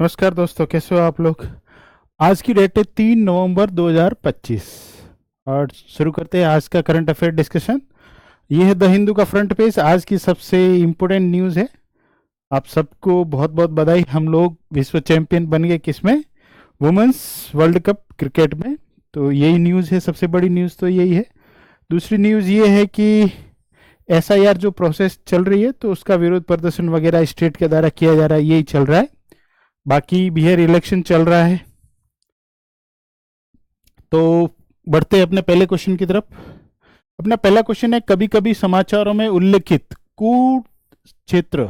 नमस्कार दोस्तों, कैसे हो आप लोग। आज की डेट है 3 नवंबर 2025 और शुरू करते हैं आज का करंट अफेयर डिस्कशन। ये है द हिंदू का फ्रंट पेज। आज की सबसे इम्पोर्टेंट न्यूज़ है। आप सबको बहुत बहुत बधाई, हम लोग विश्व चैंपियन बन गए किसमें, वुमेंस वर्ल्ड कप क्रिकेट में। तो यही न्यूज़ है, सबसे बड़ी न्यूज़ तो यही है। दूसरी न्यूज़ ये है कि एसआईआर जो प्रोसेस चल रही है तो उसका विरोध प्रदर्शन वगैरह स्टेट के द्वारा किया जा रहा है, यही चल रहा है। बाकी बिहार इलेक्शन चल रहा है। तो बढ़ते हैं अपने पहले क्वेश्चन की तरफ। अपना पहला क्वेश्चन है, कभी कभी समाचारों में उल्लेखित कुरुक्षेत्र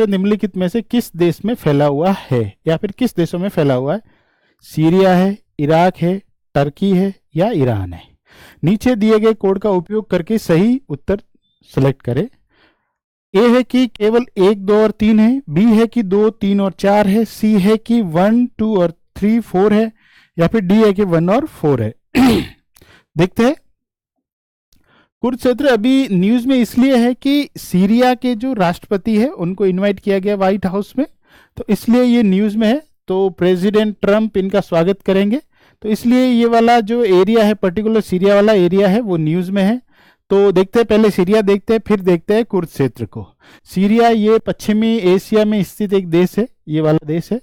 निम्नलिखित में से किस देश में फैला हुआ है, या फिर किस देशों में फैला हुआ है। सीरिया है, इराक है, टर्की है या ईरान है। नीचे दिए गए कोड का उपयोग करके सही उत्तर सेलेक्ट करें। ए है कि केवल 1, 2 और 3 है, बी है कि 2, 3 और 4 है, सी है कि 1, 2 और 3, 4 है, या फिर डी है कि 1 और 4 है। देखते हैं। कुरुक्षेत्र अभी न्यूज में इसलिए है कि सीरिया के जो राष्ट्रपति है उनको इनवाइट किया गया व्हाइट हाउस में, तो इसलिए ये न्यूज में है। तो प्रेसिडेंट ट्रंप इनका स्वागत करेंगे, तो इसलिए ये वाला जो एरिया है, पर्टिकुलर सीरिया वाला एरिया है, वो न्यूज में है। तो देखते हैं, पहले सीरिया देखते हैं, फिर देखते हैं कुरुक्षेत्र को। सीरिया ये पश्चिमी एशिया में स्थित एक देश है, ये वाला देश है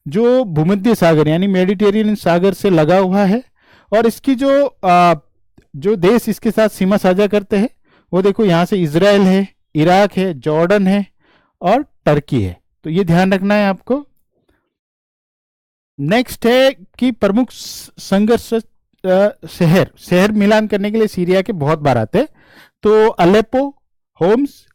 जो भूमध्य सागर यानी मेडिटेरियन सागर से लगा हुआ है। और इसकी जो देश इसके साथ सीमा साझा करते हैं वो देखो, यहाँ से इजराइल है, इराक है, जॉर्डन है और टर्की है। तो ये ध्यान रखना है आपको। नेक्स्ट है कि प्रमुख संघर्ष शहर मिलान करने के लिए सीरिया के बहुत बार आते हैं। तो Aleppo, Homs,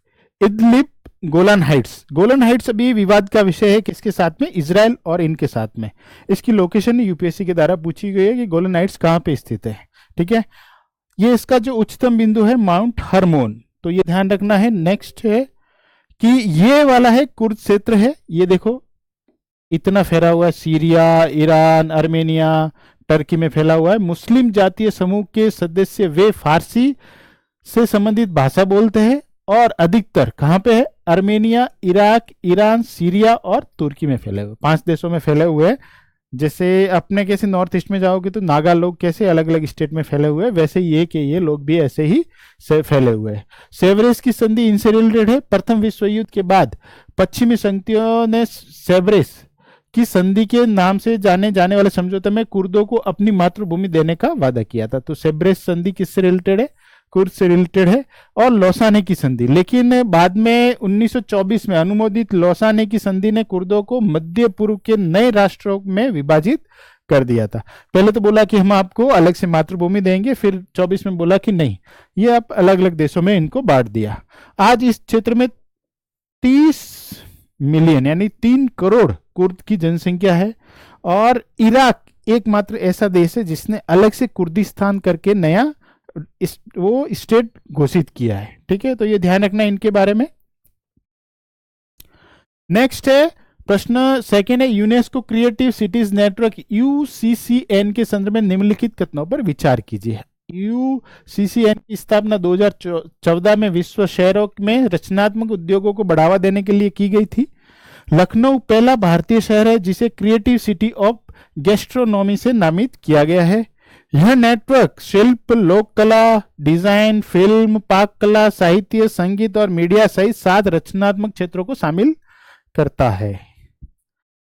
Idlib, Golan Heights अभी विवाद का विषय है, किसके साथ में, इजराइल और इनके साथ में। इसकी लोकेशन यूपीएससी के द्वारा पूछी गई है कि गोलन हाइट्स कहाँ पे स्थित है। ठीक है, ये इसका जो उच्चतम बिंदु है माउंट हरमोन, तो ये ध्यान रखना है। नेक्स्ट है कि ये वाला है कुरुक्षेत्र है, ये देखो इतना फैला हुआ है, सीरिया, ईरान, आर्मेनिया, टर्की में फैला हुआ है। मुस्लिम जातीय समूह के सदस्य वे फारसी से संबंधित भाषा बोलते हैं और अधिकतर कहाँ पे है, आर्मेनिया, इराक, ईरान, सीरिया और तुर्की में फैले हुए, 5 देशों में फैले हुए हैं। जैसे अपने कैसे नॉर्थ ईस्ट में जाओगे तो नागा लोग कैसे अलग अलग स्टेट में फैले हुए हैं, वैसे ये लोग भी ऐसे ही फैले हुए हैं। सेवरेस की संधि इनसे रिलेटेड है। प्रथम विश्व युद्ध के बाद पश्चिमी शक्तियों ने सेवरेस की संधि के नाम से जाने जाने वाले समझौते में कुर्दों को अपनी मातृभूमि देने का वादा किया था। तो सेब्रेस संधि किससे रिलेटेड है, कुर्द से रिलेटेड है। और लौसाने की संधि, लेकिन बाद में 1924 में अनुमोदित लौसाने की संधि ने कुर्दों को मध्य पूर्व के नए राष्ट्रों में विभाजित कर दिया था। पहले तो बोला कि हम आपको अलग से मातृभूमि देंगे, फिर 24 में बोला कि नहीं, ये आप अलग अलग देशों में इनको बांट दिया। आज इस क्षेत्र में 30 मिलियन यानी 3 करोड़ कुर्द की जनसंख्या है। और इराक एकमात्र ऐसा देश है जिसने अलग से कुर्दिस्तान करके नया वो स्टेट घोषित किया है। ठीक है, तो ये ध्यान रखना इनके बारे में। नेक्स्ट है प्रश्न सेकेंड है, यूनेस्को क्रिएटिव सिटीज नेटवर्क यूसीसीएन के संदर्भ में निम्नलिखित कथनों पर विचार कीजिए। यूसीसीएन की स्थापना 2014 में विश्व शहरों में रचनात्मक उद्योगों को बढ़ावा देने के लिए की गई थी। लखनऊ पहला भारतीय शहर है जिसे क्रिएटिव सिटी ऑफ गैस्ट्रोनॉमी से नामित किया गया है। यह नेटवर्क शिल्प, लोक कला, डिजाइन, फिल्म, पाक कला, साहित्य, संगीत और मीडिया सहित 7 रचनात्मक क्षेत्रों को शामिल करता है।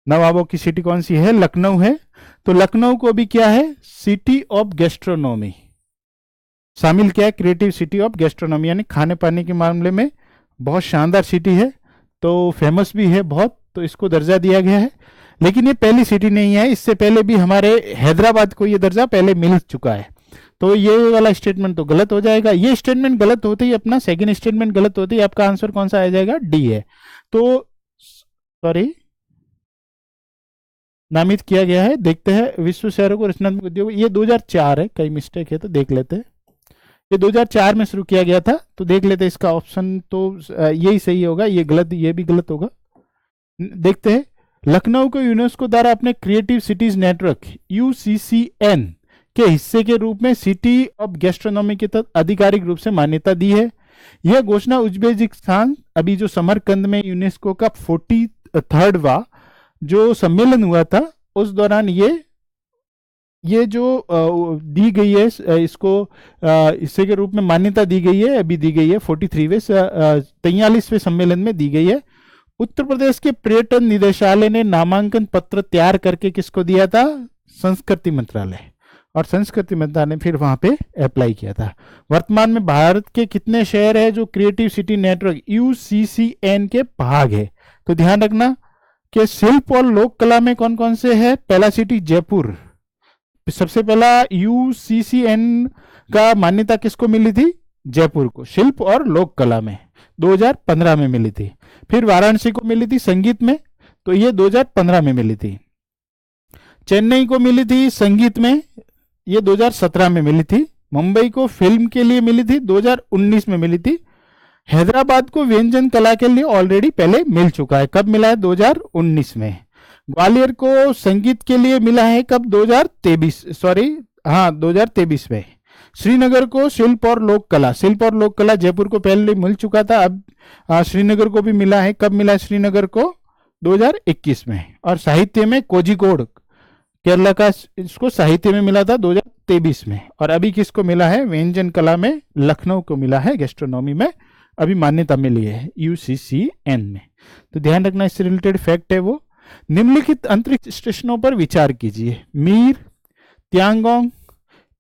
नवाबों की सिटी कौन सी है, लखनऊ है। तो लखनऊ को भी क्या है, सिटी ऑफ गैस्ट्रोनॉमी शामिल किया है, क्रिएटिव सिटी ऑफ गैस्ट्रोनॉमी, यानी खाने पाने के मामले में बहुत शानदार सिटी है, तो फेमस भी है बहुत, तो इसको दर्जा दिया गया है। लेकिन ये पहली सिटी नहीं है, इससे पहले भी हमारे हैदराबाद को ये दर्जा पहले मिल चुका है। तो ये वाला स्टेटमेंट तो गलत हो जाएगा। ये स्टेटमेंट गलत होते ही अपना सेकंड स्टेटमेंट गलत होते ही आपका आंसर कौन सा आ जाएगा, डी है। तो सॉरी, नामित किया गया है। देखते हैं विश्व शहरों को रचनात्मक उद्योग, ये 2004 है, कई मिस्टेक है तो देख लेते हैं। ये 2004 में शुरू किया गया था, तो देख लेते हैं इसका ऑप्शन, तो यही सही होगा, ये गलत, ये भी गलत होगा। देखते हैं, लखनऊ को यूनेस्को द्वारा अपने क्रिएटिव सिटीज नेटवर्क यूसीसीएन के हिस्से के रूप में सिटी ऑफ गैस्ट्रोनॉमी के तहत आधिकारिक रूप से मान्यता दी है। यह घोषणा उज्बेकिस्तान, अभी जो समरकंद में यूनेस्को का 43वां जो सम्मेलन हुआ था उस दौरान ये जो दी गई है, इसको हिस्से के रूप में मान्यता दी गई है, अभी दी गई है 43वें 43वें सम्मेलन में दी गई है। उत्तर प्रदेश के पर्यटन निदेशालय ने नामांकन पत्र तैयार करके किसको दिया था? संस्कृति मंत्रालय, और संस्कृति मंत्रालय ने फिर वहां पे अप्लाई किया था। वर्तमान में भारत के कितने शहर है जो क्रिएटिव सिटी नेटवर्क UCCN के भाग है? तो ध्यान रखना कि शिल्प और लोक कला में कौन कौन से है? पहला सिटी जयपुर, सबसे पहला UCCN का मान्यता किसको मिली थी? जयपुर को, शिल्प और लोक कला में 2015 में मिली थी। फिर वाराणसी को मिली थी संगीत में, तो ये 2015 में मिली थी। चेन्नई को मिली थी संगीत में, ये 2017 में मिली थी। मुंबई को फिल्म के लिए मिली थी, 2019 में मिली थी। हैदराबाद को व्यंजन कला के लिए ऑलरेडी पहले मिल चुका है, कब मिला है? 2019 में। ग्वालियर को संगीत के लिए मिला है कब? 2023 में। श्रीनगर को शिल्प और लोक कला जयपुर को पहले मिल चुका था, अब श्रीनगर को भी मिला है। कब मिला है श्रीनगर को? 2021 में। और साहित्य में कोझिकोड केरला का, इसको साहित्य में मिला था 2023 में। और अभी किसको मिला है? व्यंजन कला में लखनऊ को मिला है, गैस्ट्रोनॉमी में अभी मान्यता मिली है UCCN में। तो ध्यान रखना, इससे रिलेटेड फैक्ट है वो। निम्नलिखित अंतरिक्ष स्टेशनों पर विचार कीजिए: Mir, Tiangong,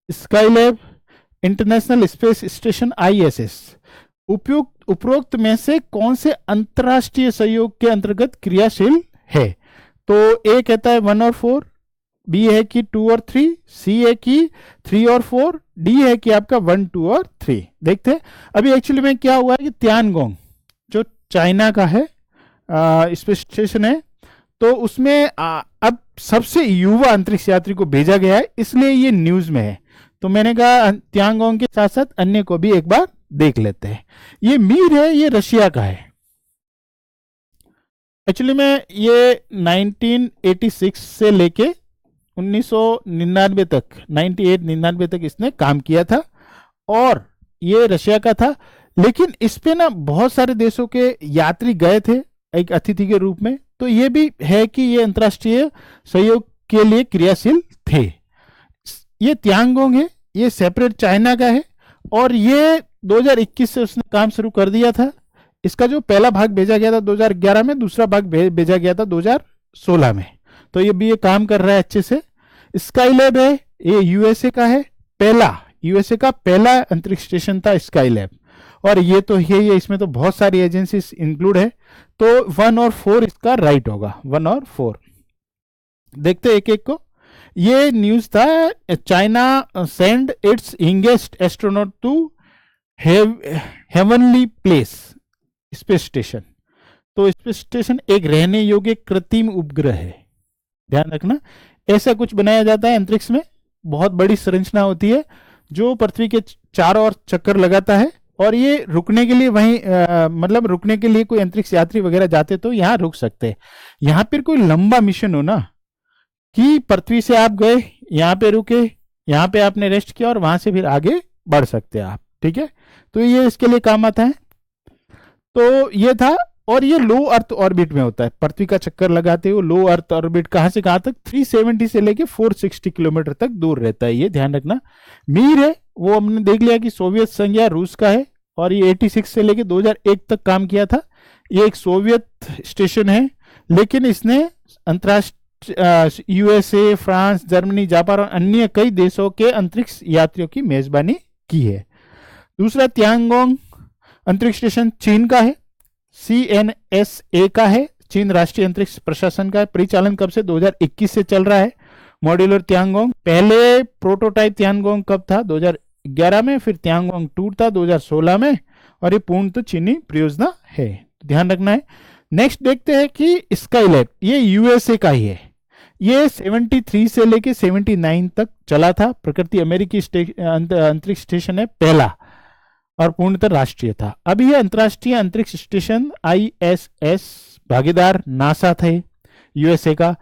Skylab, international space station ISS। उपरोक्त में से कौन से अंतरराष्ट्रीय सहयोग के अंतर्गत क्रियाशील है? तो ए कहता है 1 और 4, बी है कि 2 और 3, सी है कि 3 और 4, डी है कि आपका 1, 2 और 3। देखते हैं अभी एक्चुअली में क्या हुआ है कि तियानगोंग जो चाइना का है स्पेस स्टेशन है, तो उसमें अब सबसे युवा अंतरिक्ष यात्री को भेजा गया है, इसलिए ये न्यूज में है। तो मैंने कहा तियांगोंग के साथ साथ अन्य को भी एक बार देख लेते हैं। ये मीर है, ये रशिया का है। एक्चुअली में ये 1986 से लेके 1999 तक, 98-99 तक इसने काम किया था और ये रशिया का था। लेकिन इस पे ना बहुत सारे देशों के यात्री गए थे एक अतिथि के रूप में, तो ये भी है कि ये अंतर्राष्ट्रीय सहयोग के लिए क्रियाशील थे। ये तियांगोंग है, ये सेपरेट चाइना का है और ये 2021 से उसने काम शुरू कर दिया था। इसका जो पहला भाग भेजा गया था 2011 में, दूसरा भाग भेजा गया था 2016 में। तो ये भी ये काम कर रहा है अच्छे से। स्काईलैब है, ये यूएसए का है, यूएसए का पहला अंतरिक्ष स्टेशन था स्काईलैब। और ये तो ये इसमें तो बहुत सारी एजेंसीज इंक्लूड है, तो 1 और 4 इसका राइट होगा। 1 और 4 देखते एक एक को। ये न्यूज था, China send its youngest astronaut to heavenly place space station. तो स्पेस स्टेशन एक रहने योग्य कृत्रिम उपग्रह है, ध्यान रखना। ऐसा कुछ बनाया जाता है अंतरिक्ष में, बहुत बड़ी संरचना होती है जो पृथ्वी के चारों ओर चक्कर लगाता है और ये रुकने के लिए वहीं मतलब रुकने के लिए कोई अंतरिक्ष यात्री वगैरह जाते तो यहाँ रुक सकते हैं। यहाँ पर कोई लंबा मिशन हो ना, कि पृथ्वी से आप गए, यहाँ पे रुके, यहाँ पे आपने रेस्ट किया और वहां से फिर आगे बढ़ सकते हैं आप, ठीक है। तो ये इसके लिए काम आता है। तो ये था, और ये लो अर्थ ऑर्बिट में होता है, पृथ्वी का चक्कर लगाते हुए लो अर्थ ऑर्बिट कहां से कहां तक? 370 से लेके 460 किलोमीटर तक दूर रहता है, ये ध्यान रखना। मीर है वो हमने देख लिया कि सोवियत संघ या रूस का है और ये 86 से लेके 2001 तक काम किया था। ये एक सोवियत स्टेशन है, लेकिन इसने अंतरराष्ट्रीय यूएसए, फ्रांस, जर्मनी, जापान और अन्य कई देशों के अंतरिक्ष यात्रियों की मेजबानी की है। दूसरा तियांगोंग अंतरिक्ष स्टेशन चीन का है, CNSA का है, चीन राष्ट्रीय अंतरिक्ष प्रशासन का है। परिचालन कब से? 2021 से चल रहा है मॉड्यूलर तियांगोंग। पहले प्रोटोटाइप तियांगोंग कब था? 2011 में, फिर तियांगोंग 2 था 2016 में, और ये पूर्ण तो चीनी परियोजना है, ध्यान रखना है। नेक्स्ट देखते हैं कि स्काईलैब, ये यूएसए का ही है। ये 73 से लेके 79 तक चला था। प्रकृति अमेरिकी अंतरिक्ष स्टेशन है पहला और पूर्णतः राष्ट्रीय था। अभी यह अंतरराष्ट्रीय अंतरिक्ष स्टेशन ISS भागीदार नासा थे यूएसए का,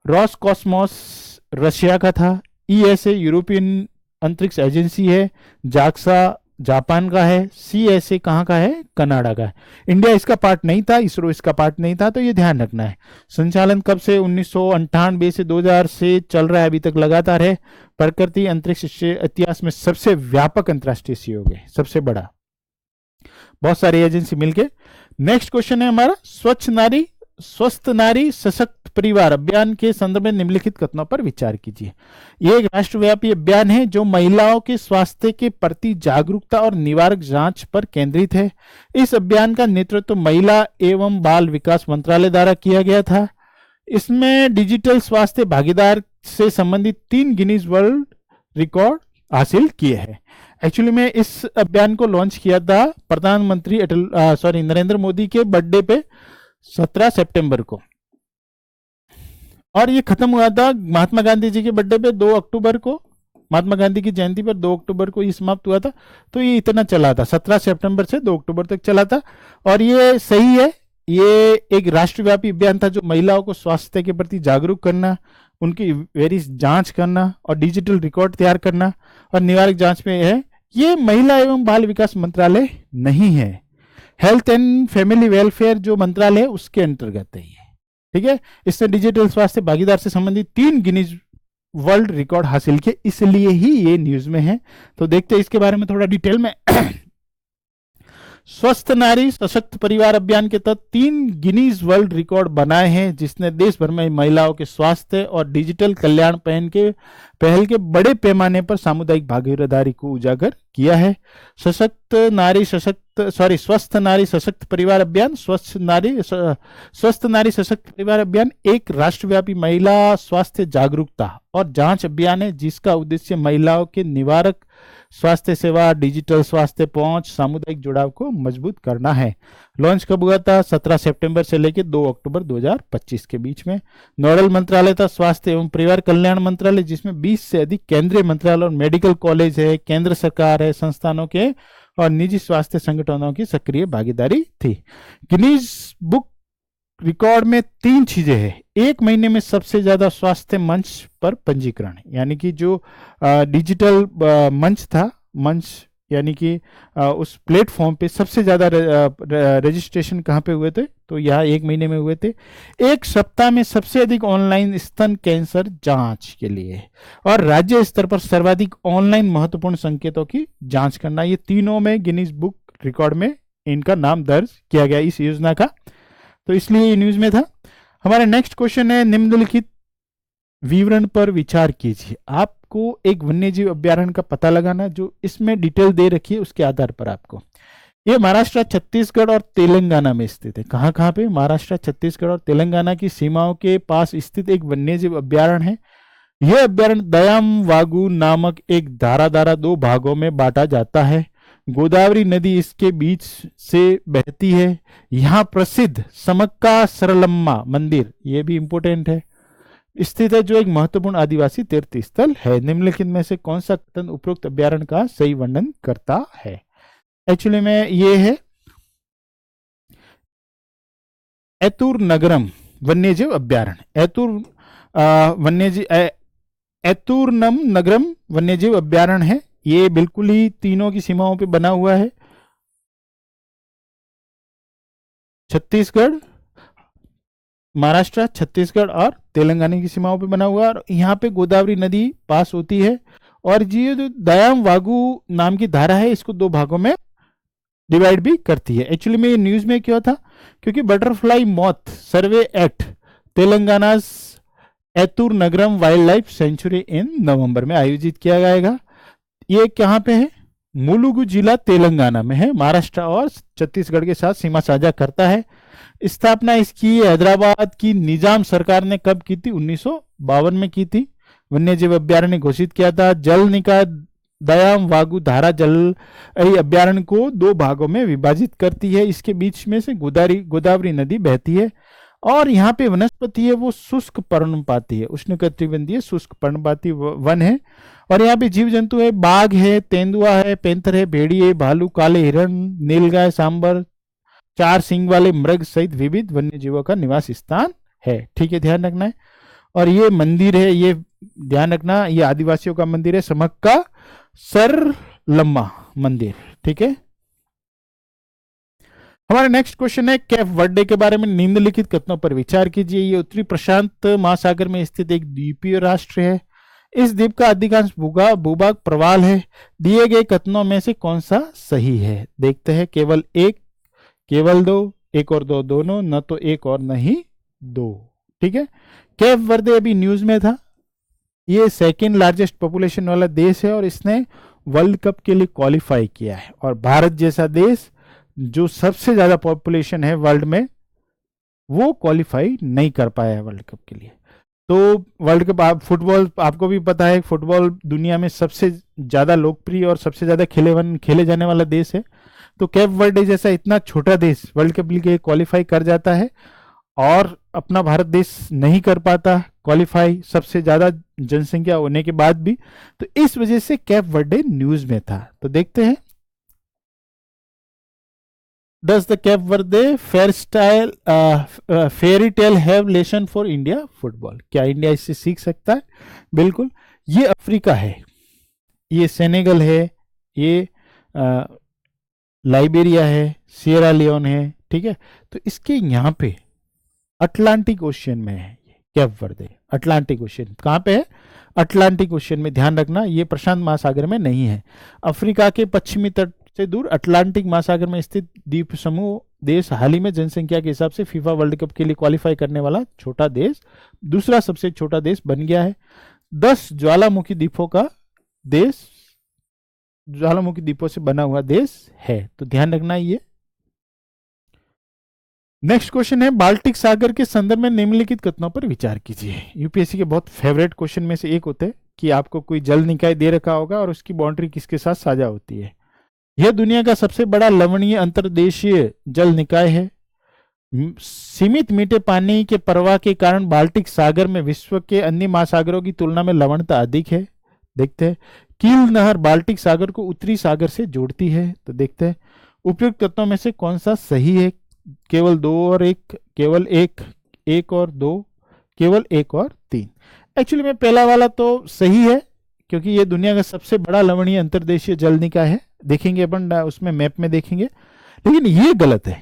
रॉसकॉस्मोस रशिया का था, ESA यूरोपियन अंतरिक्ष एजेंसी है, जाक्सा जापान का है, CSA कहाँ का है, कनाडा का है। इंडिया इसका पार्ट नहीं था, इसरो इसका पार्ट नहीं था, तो ये ध्यान रखना है। संचालन कब से, 1998 से 2000 से चल रहा है अभी तक लगातार है। प्रकृति अंतरिक्ष इतिहास में सबसे व्यापक अंतर्राष्ट्रीय सहयोग है, सबसे बड़ा, बहुत सारी एजेंसी मिलके। नेक्स्ट क्वेश्चन है हमारा, स्वस्थ नारी सशक्त परिवार अभियान के संदर्भ में निम्नलिखित कथनों पर विचार कीजिए। यह एक राष्ट्रव्यापी अभियान है जो महिलाओं के स्वास्थ्य के प्रति जागरूकता और निवारक जांच पर केंद्रित है। इस अभियान का नेतृत्व महिला एवं बाल विकास मंत्रालय द्वारा किया गया था। इसमें डिजिटल स्वास्थ्य भागीदार से संबंधित 3 गिनीज वर्ल्ड रिकॉर्ड हासिल किए हैं। एक्चुअली में इस अभियान को लॉन्च किया था प्रधानमंत्री नरेंद्र मोदी के बर्थडे पे 17 सितंबर को, और ये खत्म हुआ था महात्मा गांधी जी के बर्थडे पे 2 अक्टूबर को, महात्मा गांधी की जयंती पर 2 अक्टूबर को ये समाप्त हुआ था। तो ये इतना चला था, 17 सितंबर से 2 अक्टूबर तक चला था। और ये सही है, ये एक राष्ट्रव्यापी अभियान था जो महिलाओं को स्वास्थ्य के प्रति जागरूक करना, उनकी वेरियस जांच करना और डिजिटल रिकॉर्ड तैयार करना और निवारक जांच में है। ये महिला एवं बाल विकास मंत्रालय नहीं है, हेल्थ एंड फैमिली वेलफेयर जो मंत्रालय है उसके अंतर्गत है ये, ठीक है। इसने डिजिटल स्वास्थ्य भागीदार से संबंधित 3 गिनीज वर्ल्ड रिकॉर्ड हासिल किए, इसलिए ही ये न्यूज में है। तो देखते हैं इसके बारे में थोड़ा डिटेल में। स्वस्थ नारी सशक्त परिवार अभियान के तहत 3 गिनीज वर्ल्ड रिकॉर्ड बनाए हैं, जिसने देश भर में महिलाओं के स्वास्थ्य और डिजिटल कल्याण पहल के बड़े पैमाने पर सामुदायिक भागीदारी को उजागर किया है। स्वस्थ नारी सशक्त परिवार अभियान, स्वस्थ नारी सशक्त परिवार अभियान एक राष्ट्रव्यापी महिला स्वास्थ्य जागरूकता और जांच अभियान है, जिसका उद्देश्य महिलाओं के निवारक स्वास्थ्य सेवा, डिजिटल स्वास्थ्य पहुंच, सामुदायिक जुड़ाव को मजबूत करना है। लॉन्च कब हुआ था, 17 सितंबर से लेकर 2 अक्टूबर 2025 के बीच में। नोडल मंत्रालय था स्वास्थ्य एवं परिवार कल्याण मंत्रालय, जिसमें 20 से अधिक केंद्रीय मंत्रालय और मेडिकल कॉलेज है, केंद्र सरकार है, संस्थानों के और निजी स्वास्थ्य संगठनों की सक्रिय भागीदारी थी। गिनीज बुक रिकॉर्ड में 3 चीजें हैं। 1 महीने में सबसे ज्यादा स्वास्थ्य मंच पर पंजीकरण, यानी कि जो डिजिटल मंच था, यानी कि उस प्लेटफॉर्म पे सबसे ज्यादा रजिस्ट्रेशन कहाँ पे हुए थे, तो यहाँ 1 महीने में हुए थे। 1 सप्ताह में सबसे अधिक ऑनलाइन स्तन कैंसर जांच के लिए, और राज्य स्तर पर सर्वाधिक ऑनलाइन महत्वपूर्ण संकेतों की जांच करना, ये तीनों में गिनीज बुक रिकॉर्ड में इनका नाम दर्ज किया गया इस योजना का, तो इसलिए ये न्यूज में था। हमारा नेक्स्ट क्वेश्चन है, निम्नलिखित विवरण पर विचार कीजिए। आपको एक वन्यजीव अभ्यारण्य का पता लगाना, जो इसमें डिटेल दे रखी है उसके आधार पर आपको। ये महाराष्ट्र, छत्तीसगढ़ और तेलंगाना में स्थित है। कहाँ कहाँ पे, महाराष्ट्र, छत्तीसगढ़ और तेलंगाना की सीमाओं के पास स्थित एक वन्यजीव अभ्यारण्य है। यह अभ्यारण्य दयाम वागु नामक एक धारा द्वारा 2 भागों में बांटा जाता है। गोदावरी नदी इसके बीच से बहती है। यहाँ प्रसिद्ध समक्का सरलम्मा मंदिर, ये भी इंपोर्टेंट है, स्थित है, जो एक महत्वपूर्ण आदिवासी तीर्थ स्थल है। निम्नलिखित में से कौन सा कथन उपरोक्त अभ्यारण्य का सही वर्णन करता है? एक्चुअली में ये है एतुर नगरम वन्यजीव अभ्यारण्य। एतुरनम नगरम वन्यजीव अभ्यारण्य है। ये बिल्कुल ही तीनों की सीमाओं पे बना हुआ है। छत्तीसगढ़, महाराष्ट्र, छत्तीसगढ़ और तेलंगाना की सीमाओं पे बना हुआ है, और यहाँ पे गोदावरी नदी पास होती है। और ये जो दयाम वागु नाम की धारा है, इसको 2 भागों में डिवाइड भी करती है। एक्चुअली में ये न्यूज में क्यों था, क्योंकि बटरफ्लाई मॉथ सर्वे एक्ट तेलंगाना एतुर नगरम वाइल्ड लाइफ सेंचुरी इन नवंबर में आयोजित किया जाएगा। ये कहाँ पे है, मुलुगु जिला तेलंगाना में है, महाराष्ट्र और छत्तीसगढ़ के साथ सीमा साझा करता है। स्थापना इसकी हैदराबाद की निजाम सरकार ने कब की थी, 1952 में की थी। वन्यजीव अभ्यारण्य घोषित किया था। जल निकाय दयाम वागु धारा जल अभ्यारण्य को 2 भागों में विभाजित करती है। इसके बीच में से गोदावरी नदी बहती है, और यहाँ पे वनस्पति है वो शुष्क पर्णपाती है, उष्णकटिबंधीय शुष्क पर्णपाती वन है। और यहाँ पे जीव जंतु है, बाघ है, तेंदुआ है, पेंथर है, भेड़िए, भालू, काले हिरण, नीलगाय, सांबर, 4 सींग वाले मृग सहित विविध वन्य जीवों का निवास स्थान है। ठीक है, ध्यान रखना है। और ये मंदिर है, ये ध्यान रखना, ये आदिवासियों का मंदिर है, समक्का सरलम्मा मंदिर। ठीक है। हमारा नेक्स्ट क्वेश्चन है कैप वर्डे के बारे में निम्नलिखित कथनों पर विचार कीजिए। ये उत्तरी प्रशांत महासागर में स्थित एक द्वीपीय राष्ट्र है। इस द्वीप का अधिकांश भूभाग प्रवाल है। दिए गए कथनों में से कौन सा सही है? देखते हैं। केवल एक, केवल दो, एक और दो दोनों, न तो एक और न ही दो। ठीक है। कैप वर्दे अभी न्यूज में था। ये सेकेंड लार्जेस्ट पॉपुलेशन वाला देश है और इसने वर्ल्ड कप के लिए क्वालिफाई किया है। और भारत जैसा देश जो सबसे ज्यादा पॉपुलेशन है वर्ल्ड में, वो क्वालिफाई नहीं कर पाया है वर्ल्ड कप के लिए। तो वर्ल्ड कप, फुटबॉल आपको भी पता है, फुटबॉल दुनिया में सबसे ज्यादा लोकप्रिय और सबसे ज्यादा खेले जाने वाला देश है। तो कैप वर्डे जैसा इतना छोटा देश वर्ल्ड कप के लिए क्वालिफाई कर जाता है और अपना भारत देश नहीं कर पाता क्वालिफाई, सबसे ज्यादा जनसंख्या होने के बाद भी। तो इस वजह से कैप वर्डे न्यूज में था। तो देखते हैं। Does the Cape Verde fairy tale have lesson for India football? क्या इंडिया इससे सीख सकता है? बिल्कुल। ये अफ्रीका है, ये सेनेगल है, ये लाइबेरिया है, सियरा लियोन है। ठीक है। तो इसके यहाँ पे अटलांटिक ओशियन में है ये कैप वर्दे। अटलांटिक ओशियन कहाँ पे है? अटलांटिक ओशियन में। ध्यान रखना, ये प्रशांत महासागर में नहीं है। अफ्रीका के पश्चिमी तट से दूर अटलांटिक महासागर में स्थित द्वीप समूह देश हाल ही में जनसंख्या के हिसाब से फीफा वर्ल्ड कप के लिए क्वालिफाई करने वाला छोटा देश, दूसरा सबसे छोटा देश बन गया है। 10 ज्वालामुखी द्वीपों का देश, ज्वालामुखी द्वीपों से बना हुआ देश है। तो ध्यान रखना ये। नेक्स्ट क्वेश्चन है बाल्टिक सागर के संदर्भ में निम्नलिखित कथनों पर विचार कीजिए। यूपीएससी के बहुत फेवरेट क्वेश्चन में से एक होते हैं कि आपको कोई जल निकाय दे रखा होगा और उसकी बाउंड्री किसके साथ साझा होती है। यह दुनिया का सबसे बड़ा लवणीय अंतर्देशीय जल निकाय है। सीमित मीठे पानी के प्रवाह के कारण बाल्टिक सागर में विश्व के अन्य महासागरों की तुलना में लवणता अधिक है। देखते हैं। कील नहर बाल्टिक सागर को उत्तरी सागर से जोड़ती है। तो देखते हैं उपयुक्त कथनों में से कौन सा सही है। केवल दो और एक, केवल एक, एक और दो, केवल एक और तीन। एक्चुअली में पहला वाला तो सही है क्योंकि ये दुनिया का सबसे बड़ा लवणीय अंतर्देशीय जल निकाय है। देखेंगे अपन उसमें मैप में देखेंगे, लेकिन ये गलत है।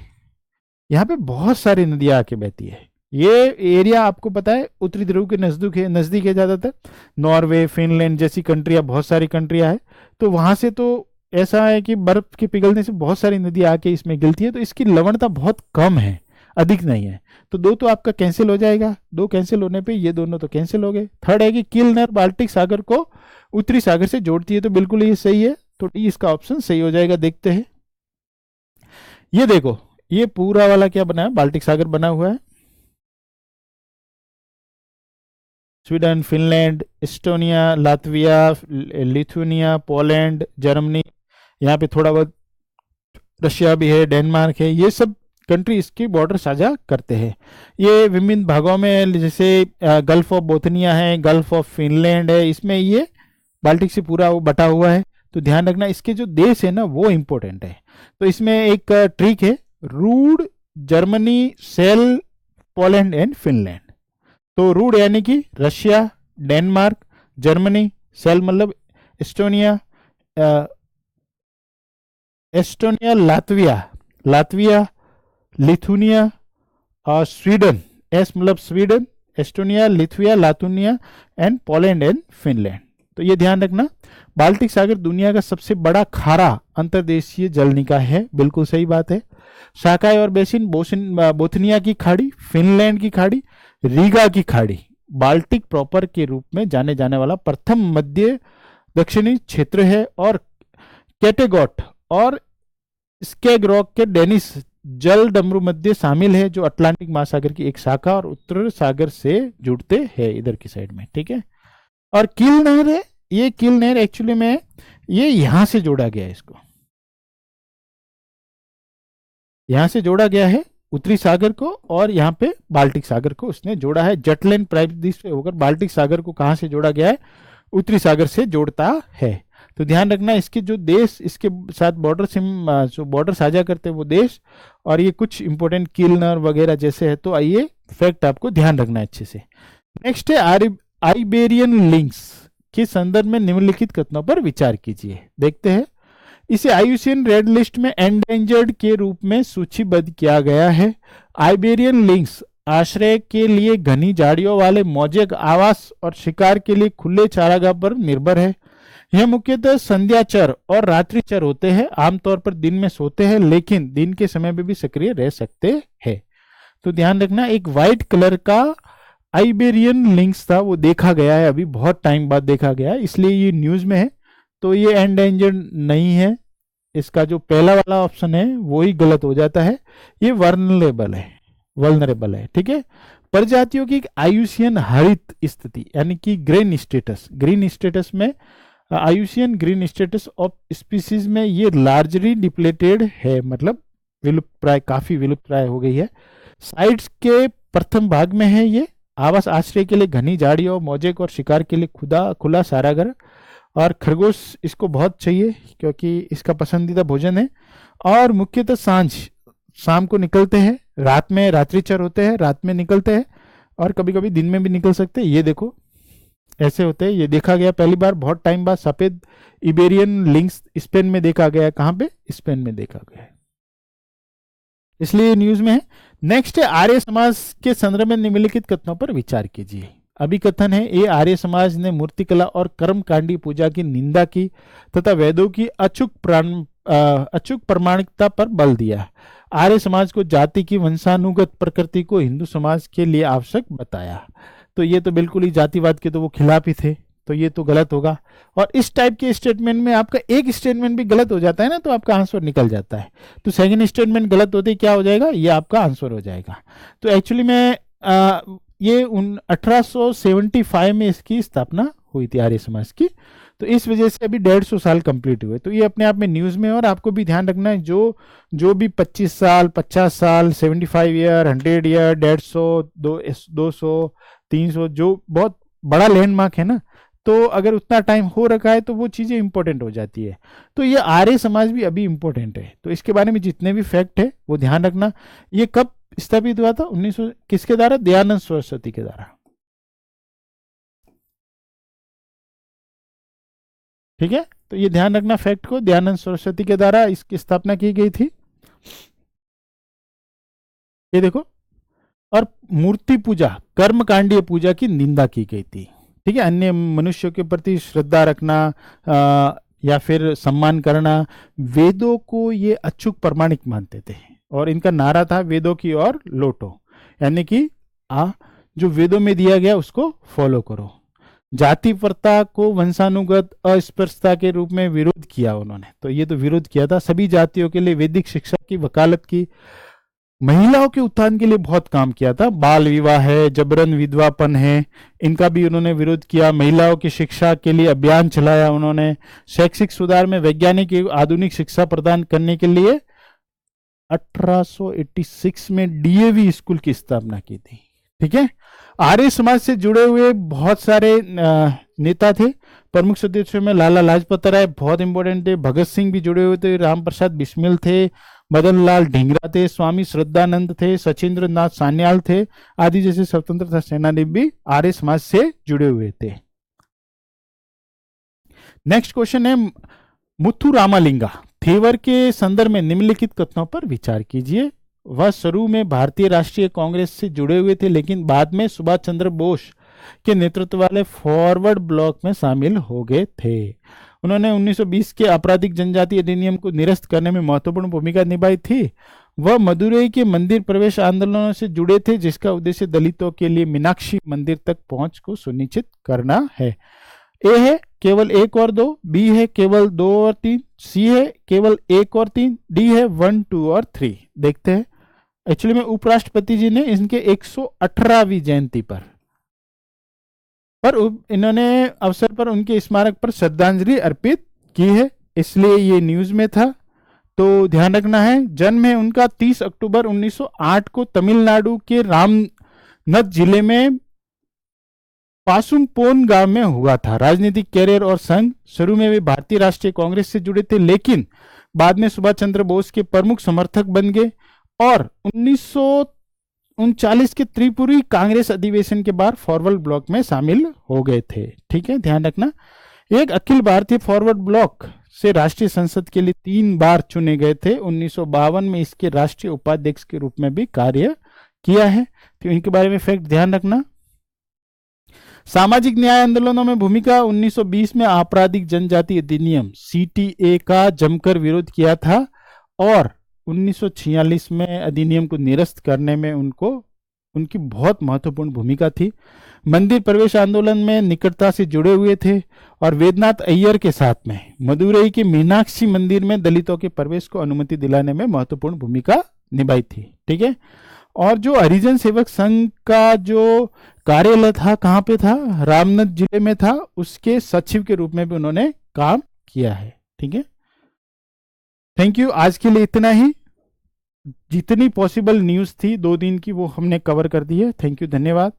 यहाँ पे बहुत सारी नदियां आके बहती है। ये एरिया आपको पता है उत्तरी ध्रुव के नजदीक है ज्यादातर। नॉर्वे, फिनलैंड जैसी कंट्रियां, बहुत सारी कंट्रियां है। तो वहां से तो ऐसा है कि बर्फ के पिघलने से बहुत सारी नदियां आके इसमें गिरती है। तो इसकी लवणता बहुत कम है, अधिक नहीं है। तो दो तो आपका कैंसिल हो जाएगा। दो कैंसिल होने पे ये दोनों तो कैंसिल हो गए। थर्ड है कि कील नहर बाल्टिक सागर को उत्तरी सागर से जोड़ती है। तो बिल्कुल ये सही है। तो डी इसका ऑप्शन सही हो जाएगा। देखते हैं। ये देखो, ये पूरा वाला क्या बना है? बाल्टिक सागर बना हुआ है। Sweden, Finland, Estonia, Latvia, Lithuania, Poland, Germany, यहाँ पे थोड़ा बहुत रशिया भी है, डेनमार्क है। ये सब कंट्री इसकी बॉर्डर साझा करते हैं। ये विभिन्न भागों में, जैसे गल्फ ऑफ बोथनिया है, गल्फ ऑफ फिनलैंड है, इसमें ये बाल्टिक से पूरा वो बटा हुआ है। तो ध्यान रखना, इसके जो देश है ना वो इंपॉर्टेंट है। तो इसमें एक ट्रिक है, रूड, जर्मनी, सेल, पोलैंड एंड फिनलैंड। तो रूड यानी कि रशिया, डेनमार्क, जर्मनी, सेल मतलब एस्टोनिया, लातविया, लिथुनिया और स्वीडन। एस मतलब Sweden, Estonia, Lithuania, Latvia and Poland and Finland. तो ये ध्यान रखना। बाल्टिक सागर दुनिया का सबसे बड़ा खारा अंतर्देशीय जल निकाय है। बिल्कुल सही बात है। शाकाई और बेसिन, बोथनिया की खाड़ी, फिनलैंड की खाड़ी, रीगा की खाड़ी बाल्टिक प्रॉपर के रूप में जाने जाने वाला प्रथम मध्य दक्षिणी क्षेत्र है। और कैटेगॉट और स्केग्रॉक के डेनिस जल डमरू मध्य शामिल है, जो अटलांटिक महासागर की एक शाखा और उत्तर सागर से जुड़ते हैं इधर की साइड में। ठीक है। और कील नहर है, ये कील नहर एक्चुअली में ये यहां से जोड़ा गया है, इसको यहां से जोड़ा गया है उत्तरी सागर को, और यहाँ पे बाल्टिक सागर को उसने जोड़ा है। जटलैंड प्रायद्वीप से होकर बाल्टिक सागर को कहां से जोड़ा गया है? उत्तरी सागर से जोड़ता है। तो ध्यान रखना, इसके जो देश इसके साथ बॉर्डर से जो बॉर्डर साझा करते हैं वो देश, और ये कुछ इंपोर्टेंट कील नहर वगैरह जैसे है। तो आइए फैक्ट आपको ध्यान रखना है अच्छे से। नेक्स्ट है आइबेरियन लिंक्स के संदर्भ में निम्नलिखित कथनों पर विचार कीजिए। देखते हैं। इसे IUCN रेड लिस्ट में एंडेंजर्ड के रूप में सूचीबद्ध किया गया है। आइबेरियन लिंक्स आश्रय के लिए घनी झाड़ियों वाले मोज़ेक आवास और शिकार के लिए खुले चारागाह पर निर्भर है। यह मुख्यतः संध्याचर और रात्रिचर होते हैं। आमतौर पर दिन में सोते हैं, लेकिन दिन के समय में भी सक्रिय रह सकते हैं। तो ध्यान रखना, एक व्हाइट कलर का आइबेरियन लिंक्स था, वो देखा गया है, अभी बहुत टाइम बाद देखा गया है, इसलिए ये न्यूज में है। तो ये एंडेंजर्ड नहीं है, इसका जो पहला वाला ऑप्शन है वो ही गलत हो जाता है, ये वल्नरेबल है। ठीक है। प्रजातियों की IUCN हरित स्थिति यानी कि ग्रीन स्टेटस में IUCN green status of species में ये लार्जली डिप्लेटेड है, मतलब विलुप्त प्राय, काफी विलुप्त प्राय हो गई है। साइट्स के प्रथम भाग में है ये आवास आश्रय के लिए घनी झाड़ियों, मोज़ेक और शिकार के लिए खुला चारागाह। और खरगोश इसको बहुत चाहिए क्योंकि इसका पसंदीदा भोजन है। और मुख्यतः शाम को निकलते हैं, रात में रात्रिचर होते हैं, रात में निकलते हैं और कभी कभी दिन में भी निकल सकते हैं। ये देखो ऐसे होते हैं। ये देखा गया पहली बार बहुत टाइम बाद, सफेद इबेरियन लिंक्स स्पेन में देखा गया। कहां पे? स्पेन में देखा गया है, इसलिए न्यूज में है। नेक्स्ट है आर्य समाज के संदर्भ में निम्नलिखित कथनों पर विचार कीजिए। अभिकथन है, ये आर्य समाज ने मूर्तिकला और कर्मकांडी पूजा की निंदा की तथा वेदों की अचूक प्रामाणिकता पर बल दिया। आर्य समाज को जाति की वंशानुगत प्रकृति को हिंदू समाज के लिए आवश्यक बताया। तो ये तो बिल्कुल ही जातिवाद के तो वो खिलाफ ही थे, तो ये तो गलत होगा। और इस टाइप के स्टेटमेंट में आपका एक स्टेटमेंट भी गलत हो जाता है ना, तो आपका आंसर निकल जाता है। तो सेकंड स्टेटमेंट गलत होते क्या हो जाएगा? ये आपका आंसर हो जाएगा। तो एक्चुअली में ये 1875 में इसकी स्थापना हुई थी आर्य समाज की, तो इस वजह से अभी 150 साल कंप्लीट हुए। तो ये अपने आप में न्यूज में। और आपको भी ध्यान रखना है, जो भी 25 साल 50 साल 75 ईयर 100 ईयर 150 200 300 जो बहुत बड़ा लैंडमार्क है ना, तो अगर उतना टाइम हो रखा है तो वो चीजें इंपॉर्टेंट हो जाती है। तो ये आर्य समाज भी अभी इंपॉर्टेंट है। तो इसके बारे में जितने भी फैक्ट है वो ध्यान रखना। ये कब स्थापित हुआ था? 1900 किसके द्वारा? दयानंद सरस्वती के द्वारा। ठीक है, तो ये ध्यान रखना फैक्ट को, दयानंद सरस्वती के द्वारा इसकी स्थापना की गई थी। ये देखो। और मूर्ति पूजा, कर्मकांडीय पूजा की निंदा की गई थी। ठीक है, अन्य मनुष्यों के प्रति श्रद्धा रखना या फिर सम्मान करना, वेदों को ये अचूक प्रमाणिक मानते थे। और इनका नारा था वेदों की ओर लौटो, यानी कि जो वेदों में दिया गया उसको फॉलो करो। जाति प्रथा को वंशानुगत अस्पृश्यता के रूप में विरोध किया उन्होंने, तो ये तो विरोध किया था। सभी जातियों के लिए वैदिक शिक्षा की वकालत की। महिलाओं के उत्थान के लिए बहुत काम किया था। बाल विवाह है, जबरन विधवापन है, इनका भी उन्होंने विरोध किया। महिलाओं की शिक्षा के लिए अभियान चलाया उन्होंने। शैक्षिक सुधार में वैज्ञानिक एवं आधुनिक शिक्षा प्रदान करने के लिए 1886 में DAV स्कूल की स्थापना की थी। ठीक है, आर्य समाज से जुड़े हुए बहुत सारे नेता थे। प्रमुख सदस्यों में लाला लाजपत राय बहुत इंपॉर्टेंट थे, भगत सिंह भी जुड़े हुए थे, राम प्रसाद बिस्मिल थे, मदन लाल ढींगरा थे, स्वामी श्रद्धानंद थे, सचिंद्र नाथ सान्याल थे, आदि जैसे स्वतंत्रता सेनानी भी आर्य समाज से जुड़े हुए थे। नेक्स्ट क्वेश्चन है, मुथु रामालिंगा थेवर के संदर्भ में निम्नलिखित कथनों पर विचार कीजिए। वह शुरू में भारतीय राष्ट्रीय कांग्रेस से जुड़े हुए थे, लेकिन बाद में सुभाष चंद्र बोस के नेतृत्व वाले फॉरवर्ड ब्लॉक में शामिल हो गए थे। उन्होंने 1920 के आपराधिक जनजाति अधिनियम को निरस्त करने में महत्वपूर्ण भूमिका निभाई थी। वह मदुरई के मंदिर प्रवेश आंदोलनों से जुड़े थे, जिसका उद्देश्य दलितों के लिए मीनाक्षी मंदिर तक पहुंच को सुनिश्चित करना है। ए है केवल 1 और 2, बी है केवल 2 और 3, सी है केवल 1 और 3, डी है 1, 2 और 3। देखते हैं। एक्चुअली में उपराष्ट्रपति जी ने इनके 118वीं जयंती पर इन्होंने अवसर पर उनके स्मारक पर श्रद्धांजलि अर्पित की है, इसलिए ये न्यूज में था। तो ध्यान रखना है, जन्म है उनका 30 अक्टूबर 1908 को तमिलनाडु के रामनद जिले में पासुमपोन गांव में हुआ था। राजनीतिक कैरियर और संघ, शुरू में वे भारतीय राष्ट्रीय कांग्रेस से जुड़े थे, लेकिन बाद में सुभाष चंद्र बोस के प्रमुख समर्थक बन गए और 1939 के त्रिपुरी कांग्रेस अधिवेशन के बाद फॉरवर्ड ब्लॉक में शामिल हो गए थे। ठीक है, ध्यान रखना। एक अखिल भारतीय फॉरवर्ड ब्लॉक से राष्ट्रीय संसद के लिए 3 बार चुने गए थे। 1952 में इसके राष्ट्रीय उपाध्यक्ष के रूप में भी कार्य किया है। तो इनके बारे में फैक्ट ध्यान रखना। सामाजिक न्याय आंदोलनों में भूमिका, 1920 में आपराधिक जनजाति अधिनियम सीटीए का जमकर विरोध किया था और 1946 में अधिनियम को निरस्त करने में उनकी बहुत महत्वपूर्ण भूमिका थी। मंदिर प्रवेश आंदोलन में निकटता से जुड़े हुए थे और वेदनाथ अय्यर के साथ में मदुरई के मीनाक्षी मंदिर में दलितों के प्रवेश को अनुमति दिलाने में महत्वपूर्ण भूमिका निभाई थी। ठीक है। और जो हरिजन सेवक संघ का जो कार्यालय था, कहाँ पे था? रामनगर जिले में था। उसके सचिव के रूप में भी उन्होंने काम किया है। ठीक है। Thank you. आज के लिए इतना ही। जितनी पॉसिबल न्यूज़ थी 2 दिन की वो हमने कवर कर दी है। थैंक यू, धन्यवाद।